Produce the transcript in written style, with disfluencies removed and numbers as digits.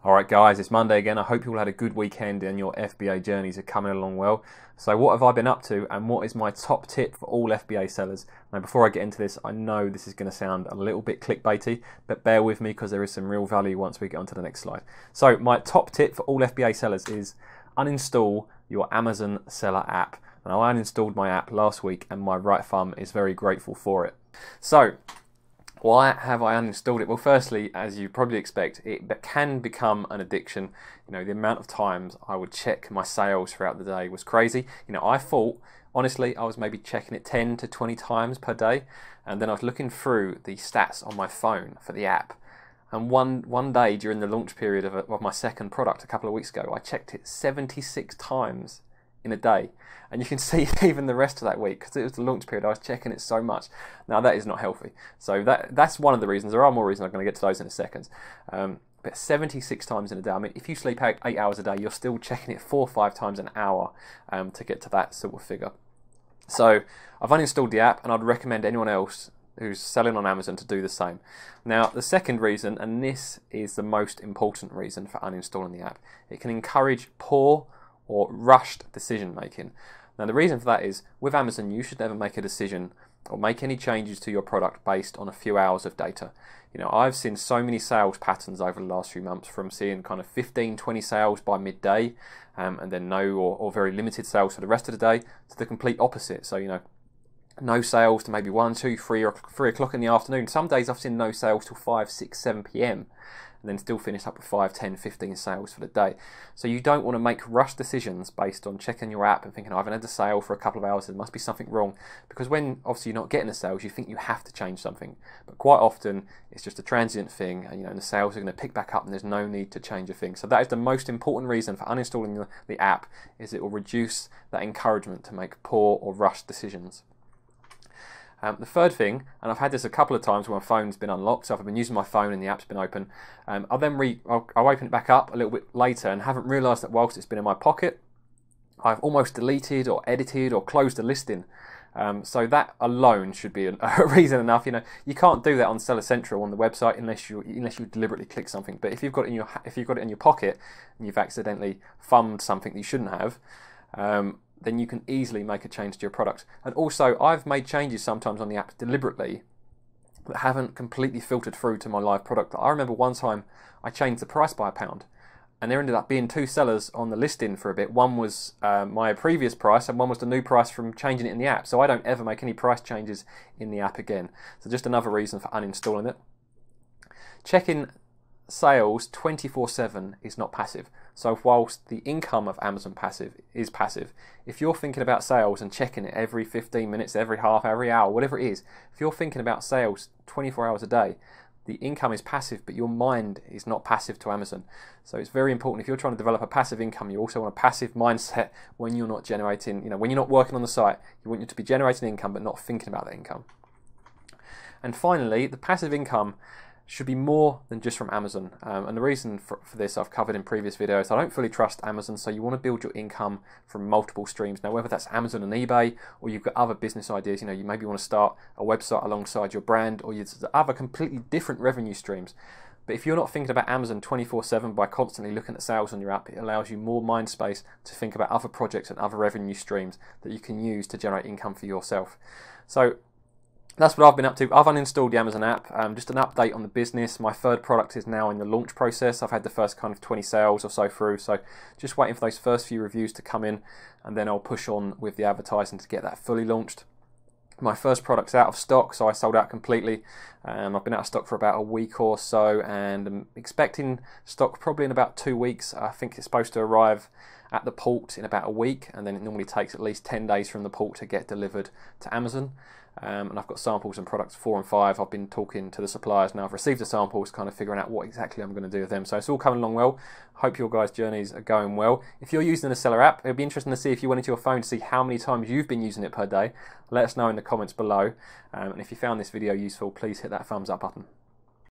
Alright guys, it's Monday again. I hope you all had a good weekend and your FBA journeys are coming along well. So what have I been up to and what is my top tip for all FBA sellers? Now before I get into this, I know this is going to sound a little bit clickbaity, but bear with me because there is some real value once we get onto the next slide. So my top tip for all FBA sellers is uninstall your Amazon seller app. Now I uninstalled my app last week and my right thumb is very grateful for it. So why have I uninstalled it? Well, firstly, as you probably expect, it can become an addiction. You know, the amount of times I would check my sales throughout the day was crazy. You know, I thought, honestly, I was maybe checking it 10 to 20 times per day. And then I was looking through the stats on my phone for the app. And one day during the launch period of my second product a couple of weeks ago, I checked it 76 times in a day. And you can see even the rest of that week, because it was the launch period, I was checking it so much. Now that is not healthy. So that's one of the reasons. There are more reasons. I'm going to get to those in a second. But 76 times in a day. I mean, if you sleep 8 hours a day, you're still checking it 4 or 5 times an hour to get to that sort of figure. So I've uninstalled the app, and I'd recommend anyone else who's selling on Amazon to do the same. Now, the second reason, and this is the most important reason for uninstalling the app, it can encourage poor or rushed decision making. Now the reason for that is with Amazon you should never make a decision or make any changes to your product based on a few hours of data. You know, I've seen so many sales patterns over the last few months, from seeing kind of 15-20 sales by midday and then no or very limited sales for the rest of the day, to the complete opposite. So, you know, no sales to maybe 1, 2, 3 or 3 o'clock in the afternoon. Some days I've seen no sales till 5, 6, 7 p.m. and then still finish up with 5, 10, 15 sales for the day. So you don't want to make rushed decisions based on checking your app and thinking, I haven't had a sale for a couple of hours, there must be something wrong. Because when obviously you're not getting the sales, you think you have to change something. But quite often it's just a transient thing, and, you know, and the sales are going to pick back up and there's no need to change a thing. So that is the most important reason for uninstalling the app, is it will reduce that encouragement to make poor or rushed decisions. The third thing, and I've had this a couple of times when my phone's been unlocked, so I've been using my phone and the app's been open. I'll open it back up a little bit later and haven't realised that whilst it's been in my pocket, I've almost deleted or edited or closed a listing. So that alone should be a reason enough. You know, you can't do that on Seller Central on the website unless you deliberately click something. But if you've got it in your pocket and you've accidentally thumbed something that you shouldn't have, then you can easily make a change to your product. And also, I've made changes sometimes on the app deliberately that haven't completely filtered through to my live product. I remember one time I changed the price by £1, and there ended up being 2 sellers on the listing for a bit. One was my previous price, and one was the new price from changing it in the app. So I don't ever make any price changes in the app again. So just another reason for uninstalling it. Checking sales 24/7 is not passive. So whilst the income of Amazon is passive, if you're thinking about sales and checking it every 15 minutes, every half, every hour, whatever it is, if you're thinking about sales 24 hours a day, the income is passive, but your mind is not passive to Amazon. So it's very important, if you're trying to develop a passive income, you also want a passive mindset when you're not generating, you know, when you're not working on the site. You want you to be generating income but not thinking about that income. And finally, the passive income should be more than just from Amazon. And the reason for this I've covered in previous videos. I don't fully trust Amazon, so you want to build your income from multiple streams. Now, whether that's Amazon and eBay, or you've got other business ideas, you know, you maybe want to start a website alongside your brand, or you have other completely different revenue streams. But if you're not thinking about Amazon 24/7 by constantly looking at sales on your app, it allows you more mind space to think about other projects and other revenue streams that you can use to generate income for yourself. So that's what I've been up to. I've uninstalled the Amazon app. Just an update on the business. My third product is now in the launch process. I've had the first kind of 20 sales or so through. So just waiting for those first few reviews to come in, and then I'll push on with the advertising to get that fully launched. My first product's out of stock, so I sold out completely. I've been out of stock for about a week or so, and I'm expecting stock probably in about 2 weeks. I think it's supposed to arrive at the port in about a week, and then it normally takes at least 10 days from the port to get delivered to Amazon. And I've got samples and products 4 and 5. I've been talking to the suppliers now. I've received the samples, kind of figuring out what exactly I'm going to do with them. So it's all coming along well. Hope your guys' journeys are going well. If you're using the Seller app, it'd be interesting to see if you went into your phone to see how many times you've been using it per day. Let us know in the comments below. And if you found this video useful, please hit that thumbs up button.